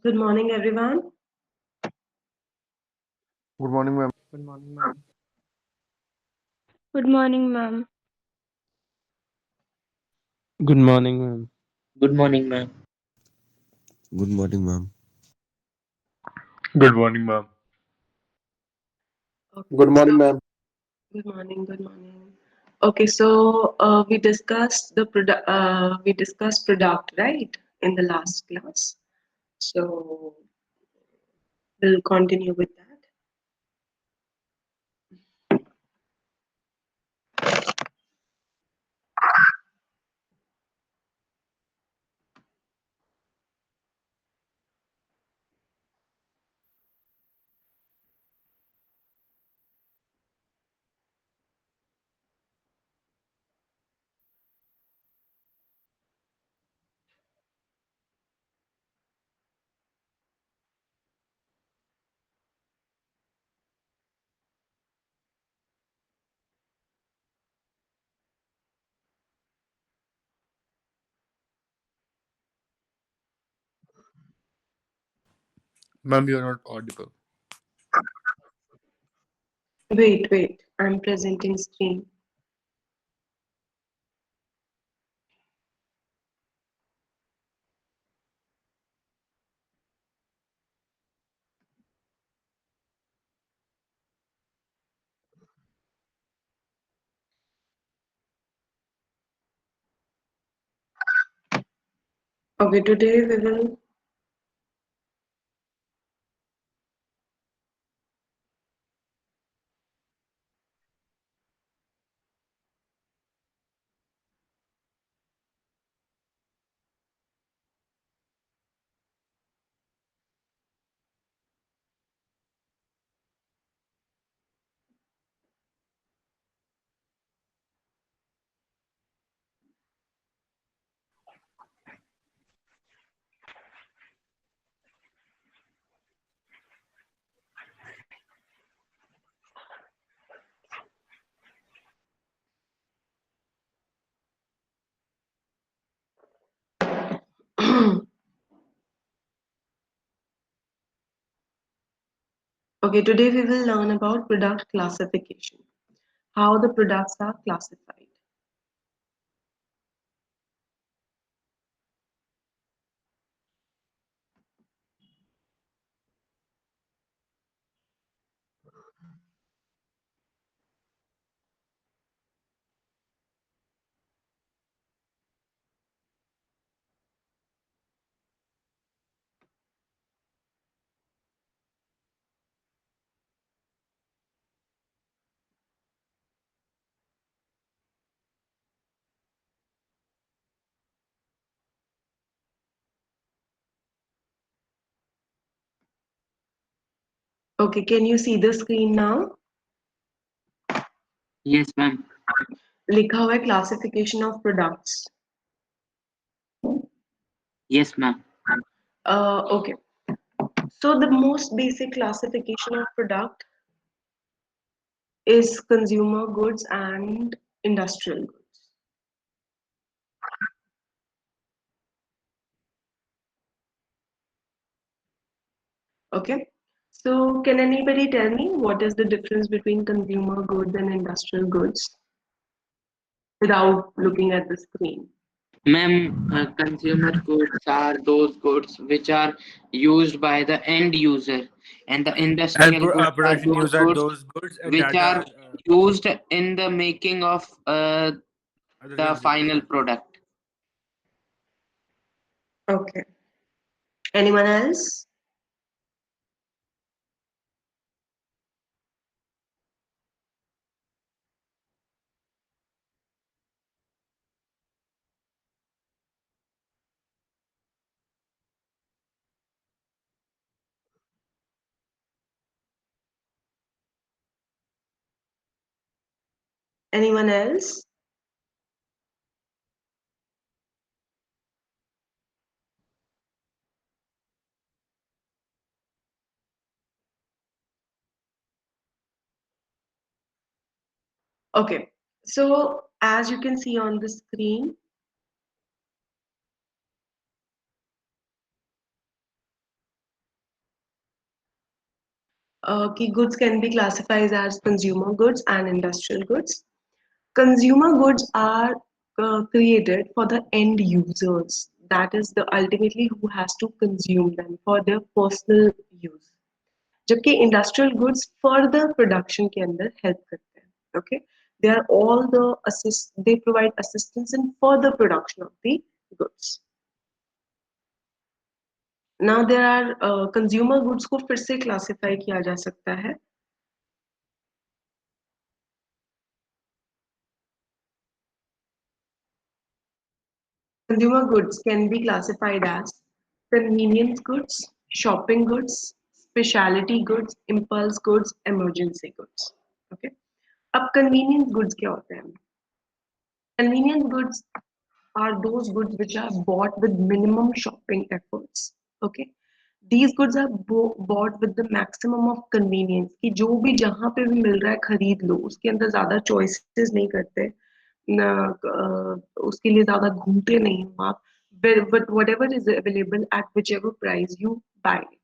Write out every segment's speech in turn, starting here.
Good morning, everyone. Good morning, ma'am. Good morning, ma'am. Good morning, ma'am. Good morning, ma'am. Good morning, ma'am. Good morning, ma'am. Good morning, ma'am. Okay, Good so morning, ma'am. good morning, good morning. Okay, so we discussed the product, right, in the last class. So we'll continue with that. Ma'am, you are not audible. Wait, I'm presenting screen. Okay, today we will. Okay, today we will learn about product classification, how the products are classified. Okay, can you see the screen now? Yes, ma'am. लिखा हुआ है classification of products. Yes, ma'am. Okay. So the most basic classification of product is consumer goods and industrial goods. Okay. So can anybody tell me what is the difference between consumer goods and industrial goods without looking at the screen? Ma'am, consumer goods are those goods which are used by the end user, and the And industrial goods are production those use are goods those goods which that are are used in the making of other the things in final product. product. Okay. Anyone else? Anyone else? Okay. So as you can see on the screen, कि goods can be classified as consumer goods and industrial goods. Consumer goods are created for the end users. That is the ultimately who has to consume them for their personal use. जबकि industrial goods further production के अंदर help करते हैं. Okay, they are all the assist, they provide assistance in further production of the goods. Now there are consumer goods को फिर से classify किया जा सकता है. Consumer goods can be classified as convenience goods, shopping goods, specialty goods, impulse goods, emergency goods. Okay. अब convenience goods क्या होते हैं? Convenience goods are those goods which are bought with minimum shopping efforts. Okay. These goods are bought with the maximum of convenience कि जो भी जहाँ पे भी मिल रहा है खरीद लो, उसके अंदर ज्यादा choices नहीं करते ना, उसके लिए ज्यादा घूमते नहीं हो आप. But whatever is available at whichever price you buy it.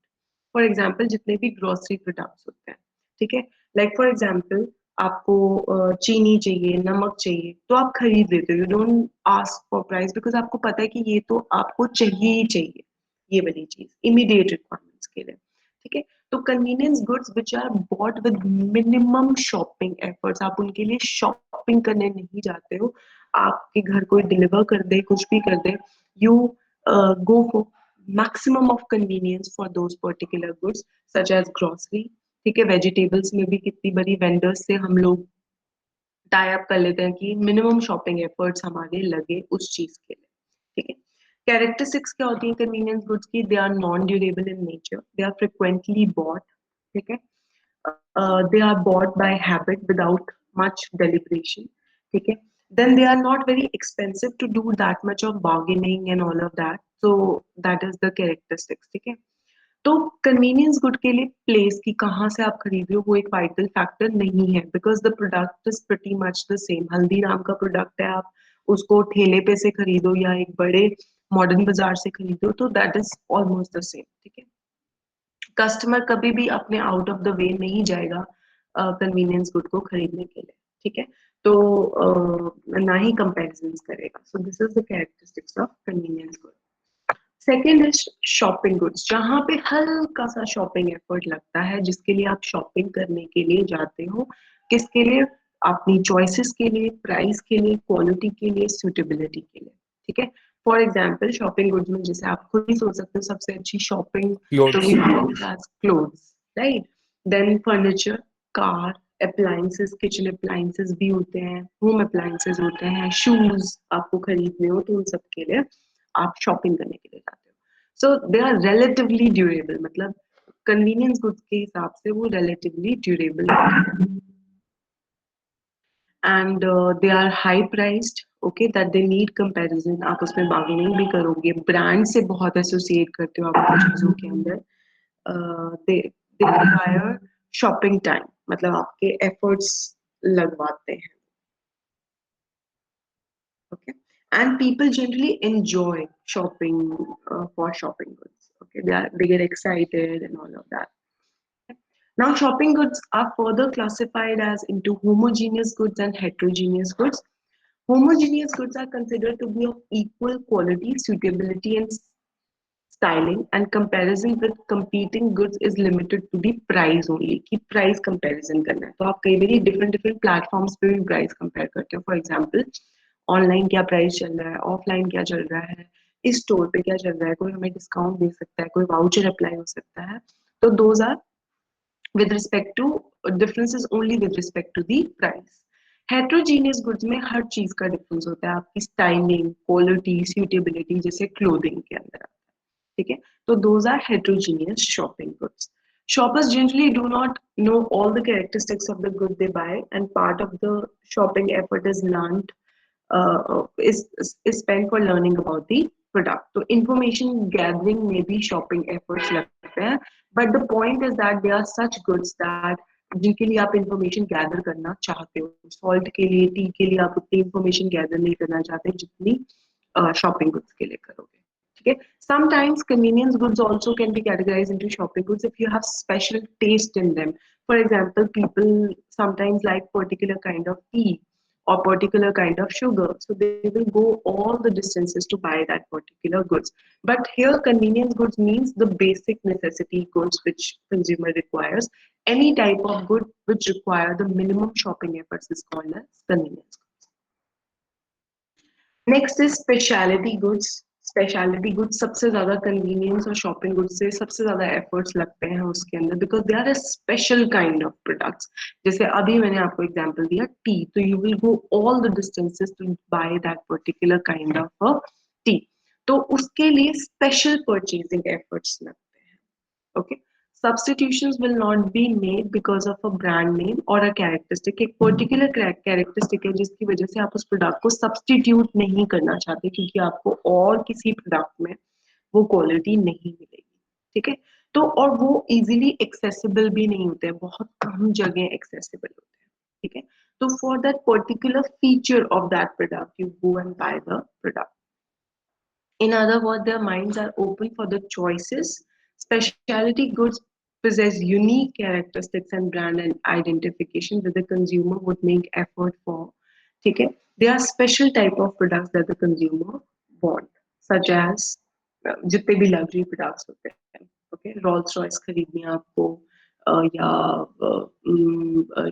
For example जितने भी ग्रोसरी प्रोडक्ट्स होते हैं, ठीक है, लाइक फॉर एग्जाम्पल आपको चीनी चाहिए, नमक चाहिए, तो आप खरीद लेते हो. You don't ask for price because आपको पता है कि ये तो आपको चाहिए ही चाहिए, ये वाली चीज इमीडिएट रिक्वायरमेंट्स के लिए. ठीक है, तो convenience goods which are bought with minimum shopping efforts, आप उनके लिए शॉपिंग करने नहीं जाते हो, आपके घर कोई डिलीवर कर दे, कुछ भी कर दे, you go for maximum of convenience for those particular goods such as grocery. ठीक है, वेजिटेबल्स में भी कितनी बड़ी वेंडर्स से हम लोग टाई अप कर लेते हैं कि मिनिमम शॉपिंग एफर्ट्स हमारे लगे उस चीज के लिए. ठीक है, कैरेक्टरिस्टिक्स क्या होती है कन्वीनियंस गुड्स की? They are non durable in nature, they are frequently bought. ठीक है, they are bought by habit without much deliberation. ठीक है, then they are not very expensive to do that much of bargaining and all of that, so that is the characteristics. ठीक है, तो convenience good के लिए place की कहाँ से आप खरीद रहे हो वो एक वाइटल फैक्टर नहीं है, because the product is pretty much the same. Haldiram का प्रोडक्ट है, आप उसको ठेले पे से खरीदो या एक बड़े मॉडर्न बाजार से खरीदो, तो that is almost the same. ठीक है, कस्टमर कभी भी अपने आउट ऑफ द वे नहीं जाएगा कन्वीनियंस गुड को खरीदने के लिए. ठीक है, तो ना ही कंपैरिजन करेगा. So this is the characteristics of convenience good. Second is shopping goods, जहाँ पे हल्का सा शॉपिंग एफर्ट लगता है, जिसके लिए आप शॉपिंग करने के लिए जाते हो. किसके लिए? अपनी चॉइसेस के लिए, प्राइस के लिए, क्वालिटी के लिए, सुटेबिलिटी के लिए. ठीक है, फॉर एग्जाम्पल शॉपिंग गुड्स में जैसे आप खुद ही सोच सकते हो सबसे अच्छी शॉपिंग तो Clothes. Clothes, right. Then furniture, car, appliances, kitchen appliances भी होते हैं, होम अप्लायंसेस होते हैं, शूज आपको खरीदने हो तो उन सब के लिए आप शॉपिंग करने के लिए जाते हो. So they are relatively durable, मतलब कन्वीनियंस गुड्स के हिसाब से वो relatively durable and they are high priced. Okay, that they need comparison, आप उसमें बार्गेनिंग भी करोगे, ब्रांड से बहुत एसोसिएट करते हो आप अपनी चीजों के अंदर. दे रिक्वायर शॉपिंग टाइम, मतलब आपके एफर्ट्स लगवाते हैं. Okay, and people generally enjoy shopping for shopping goods. Okay, they get excited and all of that. Now shopping goods are further classified as into homogeneous goods and heterogeneous goods. Homogeneous goods are considered to be of equal quality, suitability and styling, and comparison with competing goods is limited to the price only. कि price comparison करना है तो आप कई बारी different platforms पे भी price compare करते हो. For example, ऑनलाइन क्या प्राइस चल रहा है, ऑफलाइन क्या चल रहा है, इस स्टोर पे क्या चल रहा है, कोई हमें डिस्काउंट दे सकता है, कोई वाउचर अप्लाई हो सकता है. तो those are with respect to difference is only with respect to the price. Heterogeneous goods में हर चीज का डिफरेंस होता है, आपकी स्टाइलिंग, क्वालिटी, सूटेबिलिटी, जैसे क्लोथिंग के अंदर. ठीक है, तो those are heterogeneous shopping goods. Shoppers generally do not know all the characteristics of the good they buy, and part of the shopping effort is learned is spent for learning about the product. So information gathering may be shopping efforts लगते हैं, but the point is that they are such goods that जिनके लिए आप information gather करना चाहते हो. Salt के लिए, टी के लिए आप उतनी इंफॉर्मेशन गैदर नहीं करना चाहते जितनी शॉपिंग गुड्स के लिए करोगे. Okay. Sometimes convenience goods also can be categorized into shopping goods if you have special taste in them. For example, people sometimes like particular kind of tea or particular kind of sugar, so they will go all the distances to buy that particular goods. But here, convenience goods means the basic necessity goods which consumer requires. Any type of good which require the minimum shopping efforts is called as convenience. Next is speciality goods speciality goods सबसे ज्यादा convenience और shopping goods से सबसे ज्यादा efforts लगते हैं उसके अंदर because they are a special kind of products जैसे अभी मैंने आपको एग्जांपल दिया टी तो you will go all the distances to buy that particular kind of tea तो उसके लिए स्पेशल परचेजिंग एफर्ट्स लगते हैं okay substitutions will not be made because of a brand name or a characteristic एक particular characteristic है जिसकी वजह से आप उस प्रोडक्ट को सब्सटीट्यूट नहीं करना चाहते क्योंकि आपको और किसी प्रोडक्ट में वो क्वालिटी नहीं मिलेगी ठीक है तो और वो इजीली एक्सेसिबल भी नहीं होते हैं बहुत कम जगह एक्सेसिबल होते हैं ठीक है तो for that particular feature of that product you go and by the product in other words, their minds are open for the choices. Specialty goods possess unique characteristics and brand and identification that the consumer would make effort for. Okay? They are special type of products that the consumer want, such as जितने भी luxury products होते हैं, okay? Rolls Royce खरीदनी है आपको या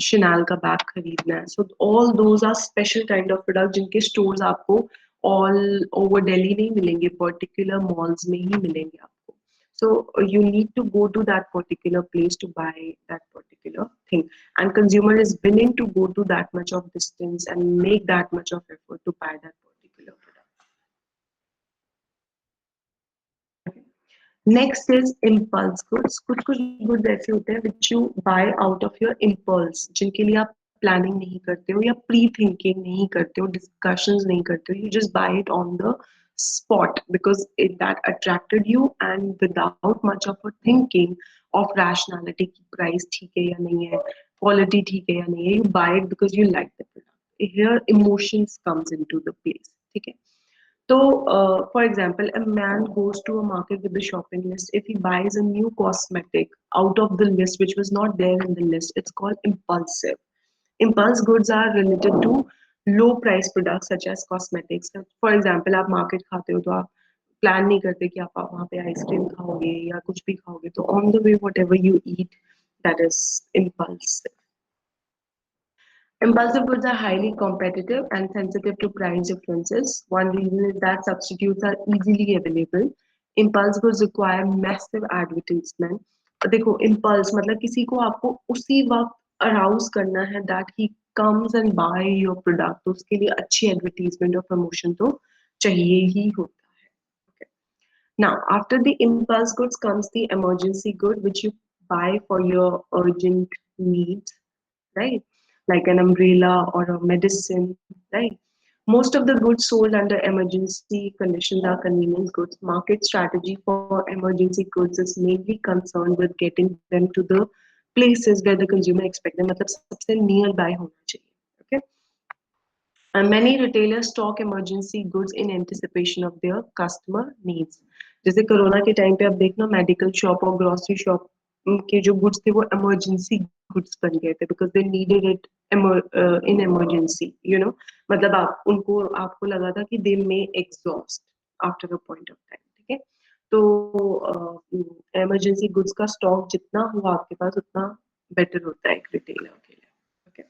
Chanel का bag खरीदना है. So all those are special kind of products जिनके stores आपको all over Delhi नहीं मिलेंगे particular malls में ही मिलेंगे आपको so you need to go to that particular place to buy that particular thing and consumer is willing to go to that much of distance and make that much of effort to buy that particular product. Next is impulse goods. कुछ goods ऐसे होते हैं which you buy out of your impulse जिनके लिए आप planning नहीं करते हो या pre-thinking नहीं करते हो discussions नहीं करते हो you just buy it on the spot because that attracted you and without much of a thinking of rationality की price ठीक है या नहीं है quality ठीक है या नहीं है you buy it because you like the product here emotions comes into the place ठीक है so, for example, a man goes to a market with the shopping list. If he buys a new cosmetic out of the list, which was not there in the list, it's called impulsive. Impulse goods are related to low price products such as cosmetics. For example, आप market खाते हो तो आप plan नहीं करते कि आप वहाँ पे आइसक्रीम खाओगे या कुछ भी खाओगे तो on the way whatever you eat that is impulsive. Impulsive goods are highly competitive and sensitive to price differences. One reason is that substitutes are easily available. Impulse goods require massive advertisement. देखो impulse मतलब किसी को आपको उसी वक्त arouse करना है that he comes and buy your product तो उसके लिए अच्छी advertisement और promotion तो चाहिए ही होता है. Okay. Now after the impulse goods comes the emergency good which you buy for your urgent needs right? Like an umbrella or a medicine, right? Most of the goods sold under emergency conditions are convenience goods. Market strategy for emergency goods is mainly concerned with getting them to the places where the consumer expect them. मतलब सबसे nearby होना चाहिए. Okay. And many retailers stock emergency goods in anticipation of their customer needs. जैसे corona के time पे आप देखना medical shop और ग्रोसरी शॉप के जो गुड्स थे वो इमरजेंसी गुड्स बन गए थे because they needed it in emergency you know मतलब आप उनको आपको लगा था कि they may exhaust after a point of time ठीक है तो इमरजेंसी गुड्स का स्टॉक जितना हुआ आपके पास उतना बेटर होता है एक रिटेलर के लिए okay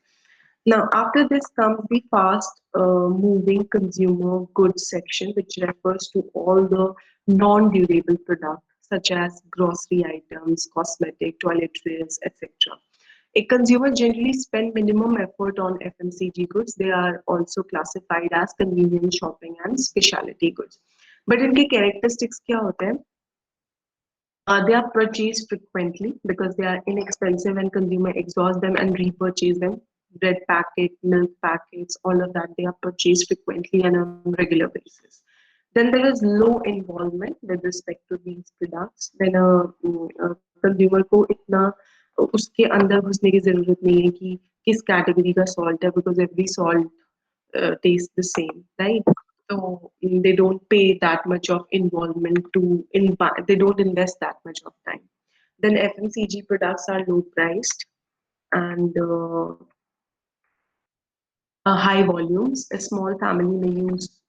now, after this comes the fast moving consumer goods section, which refers to all the non durable products such as grocery items, cosmetic, toiletries, etc. A consumer generally spend minimum effort on FMCG goods. They are also classified as convenience shopping and specialty goods. But इनके characteristics क्या होते हैं? They are purchased frequently because they are inexpensive and consumer exhaust them and repurchase them. Bread packet, milk packets, all of that, they are purchased frequently and on a regular basis. Then there is low involvement with respect to these products. When a consumer को इतना उसके अंदर घुसने की जरूरत नहीं है कि किस कैटेगरी का सॉल्ट है because every salt tastes the same, right? So they don't pay that much of involvement they don't invest that much of time. Then FMCG products are low priced and high volumes. A small family may use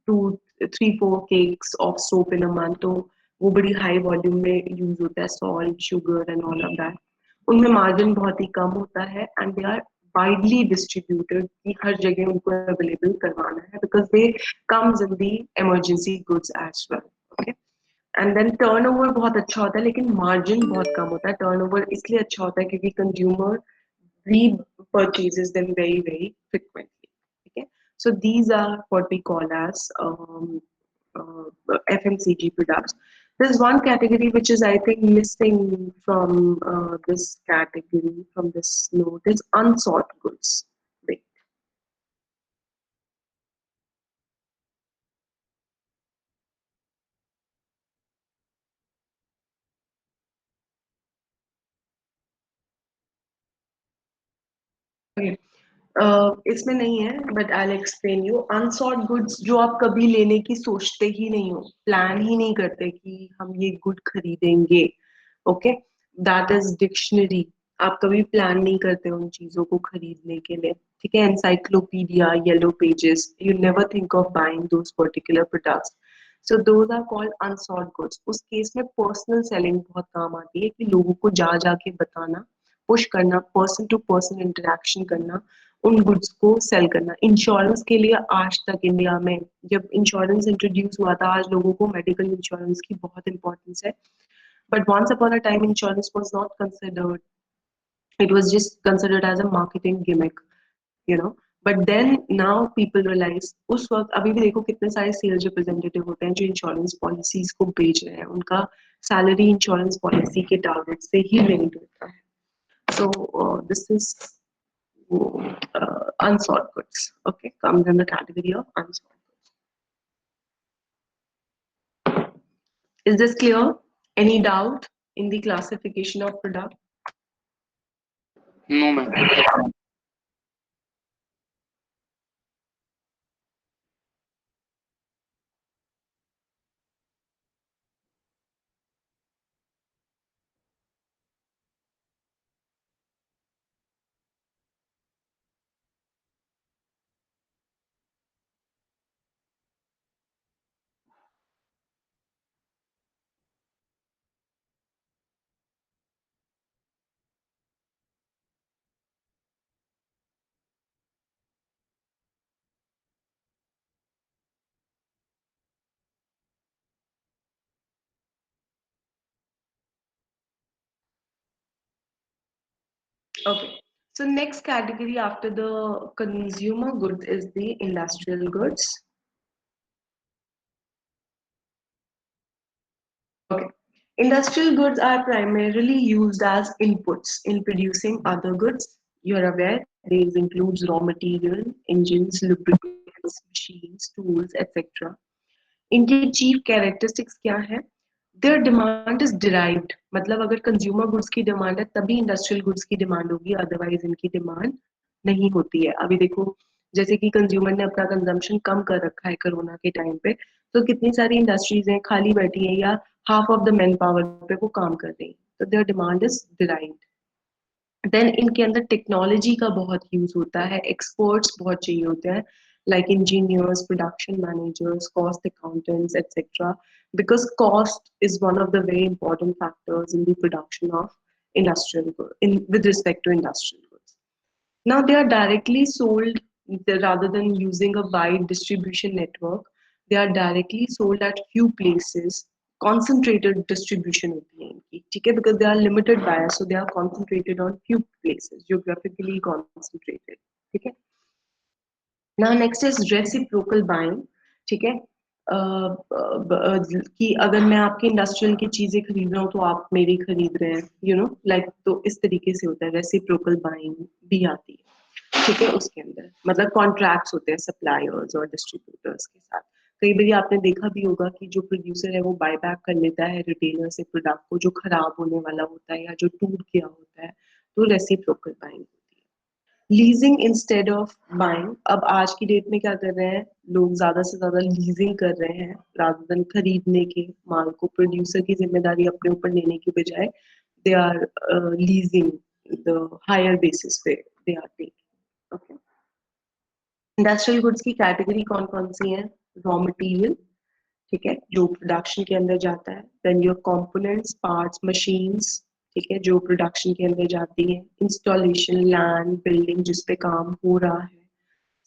two, three, four cakes of soap in a month. तो वो बड़ी high volume में use होता है salt, sugar and all of that. उनमें margin बहुत ही कम होता है and they are widely distributed कि हर जगह उनको available करवाना है because they comes in the emergency goods as well. Okay. And then turnover बहुत अच्छा होता है लेकिन मार्जिन बहुत कम होता है टर्नओवर इसलिए अच्छा होता है क्योंकि consumer repurchases them very, very frequently. Okay, so these are what we call as FMCG products. There's one category which is, I think, missing from this category, from this note, is unsought goods. Wait. Okay. इसमें नहीं है but I explain you अनसॉर्ट goods जो आप कभी लेने की सोचते ही नहीं हो प्लान ही नहीं करते कि हम ये गुड खरीदेंगे ओके दैट इज डिक्शनरी आप कभी प्लान नहीं करते उन चीजों को खरीदने के लिए ठीक है encyclopedia yellow pages you never think of buying those particular products so those are called unsought goods उस केस में पर्सनल सेलिंग बहुत काम आती है कि लोगों को जा जाके बताना पुश करना पर्सन टू पर्सन इंटरेक्शन करना उन गुड्स को सेल करना इंश्योरेंस के लिए आज तक इंडिया में जब इंश्योरेंस इंट्रोड्यूस हुआ था आज लोगों को मेडिकल इंश्योरेंस की बहुत इंपॉर्टेंस है but once upon a time insurance was not considered it was just considered as a marketing gimmick you know but then now people realize उस वक्त अभी भी देखो कितने सारे सेल्स रिप्रेजेंटेटिव होते हैं जो इंश्योरेंस पॉलिसीज को बेच रहे हैं उनका सैलरी इंश्योरेंस पॉलिसी के टारगेट से ही लिंक्ड होता है so this is unsold goods. Okay, comes in the category of unsold goods. Is this clear? Any doubt in the classification of product? No, ma'am. Okay. So next category after the consumer goods is the industrial goods. Okay. Industrial goods are primarily used as inputs in producing other goods. You're aware these includes raw material, engines, lubricants, machines, tools, etc. इनकी chief characteristics क्या है there demand is derived मतलब अगर consumer goods की demand है तभी industrial goods की demand होगी अदरवाइज इनकी डिमांड नहीं होती है अभी देखो जैसे कि कंज्यूमर ने अपना कंजम्पशन कम कर रखा है कोरोना के टाइम पे तो कितनी सारी इंडस्ट्रीज हैं खाली बैठी है या half of the man power पे वो काम कर रही है तो there demand is derived then इनके अंदर टेक्नोलॉजी का बहुत यूज होता है एक्सपर्ट्स बहुत चाहिए होते हैं like engineers production managers cost accountants etc because cost is one of the very important factors in the production of industrial goods in with respect to industrial goods now they are directly sold rather than using a wide distribution network. They are directly sold at few places. Concentrated distribution होती है इनकी ठीक है because they are limited buyers so they are concentrated on few places geographically concentrated ठीक है now next is reciprocal buying ठीक है कि अगर मैं आपकी इंडस्ट्रियल की चीजें खरीद रहा हूँ तो आप मेरी खरीद रहे हैं यू नो लाइक तो इस तरीके से होता है रेसिप्रोकल बाइंग भी आती है ठीक है उसके अंदर मतलब कॉन्ट्रैक्ट्स होते हैं सप्लायर्स और डिस्ट्रीब्यूटर्स के साथ कई बार आपने देखा भी होगा कि जो प्रोड्यूसर है वो बाय बैक कर लेता है रिटेलर से प्रोडक्ट को जो खराब होने वाला होता है या जो टूट गया होता है तो रेसिप्रोकल बाइंग होती है लीजिंग इंस्टेड ऑफ बाइंग। अब आज की डेट में क्या कर रहे हैं लोग, ज्यादा से ज्यादा लीजिंग कर रहे हैं रादर देन खरीदने के माल को। प्रोड्यूसर की जिम्मेदारी अपने ऊपर लेने की बजाय they are leasing the hire basis पे they are taking. Okay, industrial goods की कैटेगरी कौन कौन सी है? रॉ मटेरियल, ठीक है, जो प्रोडक्शन के अंदर जाता है। Then your components, parts, machines, ठीक है, जो प्रोडक्शन के अंदर जाती है। इंस्टॉलेशन, लैंड, बिल्डिंग जिस पे काम हो रहा है।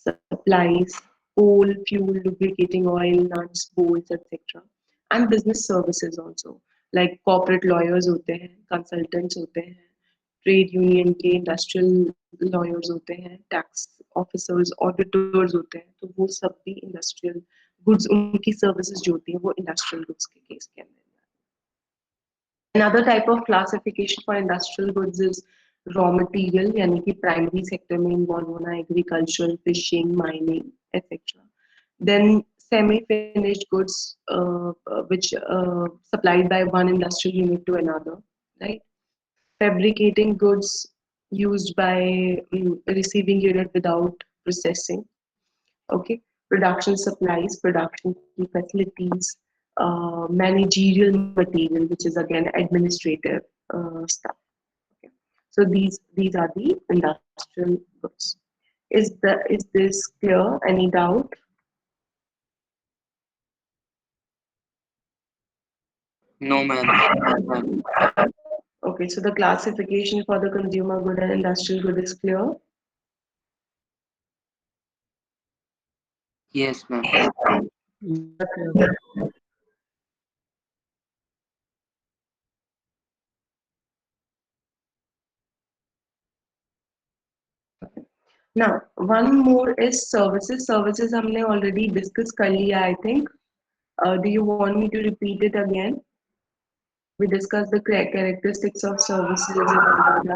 supplies, coal, fuel, lubricating oil, nuts, bolts, etc. And business services also, like corporate lawyers होते हैं, consultants होते हैं, ट्रेड यूनियन के इंडस्ट्रियल लॉयर्स होते हैं, टैक्स ऑफिसर्स, ऑडिटर्स होते हैं, तो वो सब भी इंडस्ट्रियल गुड्स, उनकी सर्विसेज जो होती है वो इंडस्ट्रियल गुड्स के केस के अंदर। Another type of classification for industrial goods is raw material, यानी कि प्राइमरी सेक्टर में इन्वॉल्व होना, agriculture, fishing, mining etc. Then semi-finished goods, which supplied by one industrial unit to another, right? Fabricating goods used by receiving unit without processing. Okay, production supplies, production key facilities, managerial material, which is again administrative stuff. Okay, so these are the industrial goods. Is this clear? Any doubt? No, ma'am. No, ma'am. Okay, so the classification for the consumer good and industrial good is clear. Yes, ma'am. Yes, ma'am. Now, one more is services. Services हमने already discuss कर लिया, I think. Do you want me to repeat it again? We discussed the characteristics of services and all of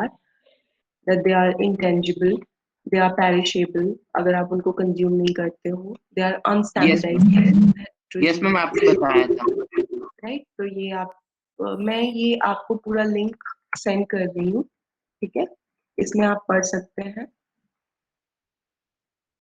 that they are intangible, they are perishable. अगर आप उनको consume नहीं करते हो, they are Yes, unstandardized, yes, ma'am. आपने बताया था. right? तो ये आप मैं ये आपको पूरा लिंक सेंड कर रही हूँ, ठीक है, इसमें आप पढ़ सकते हैं।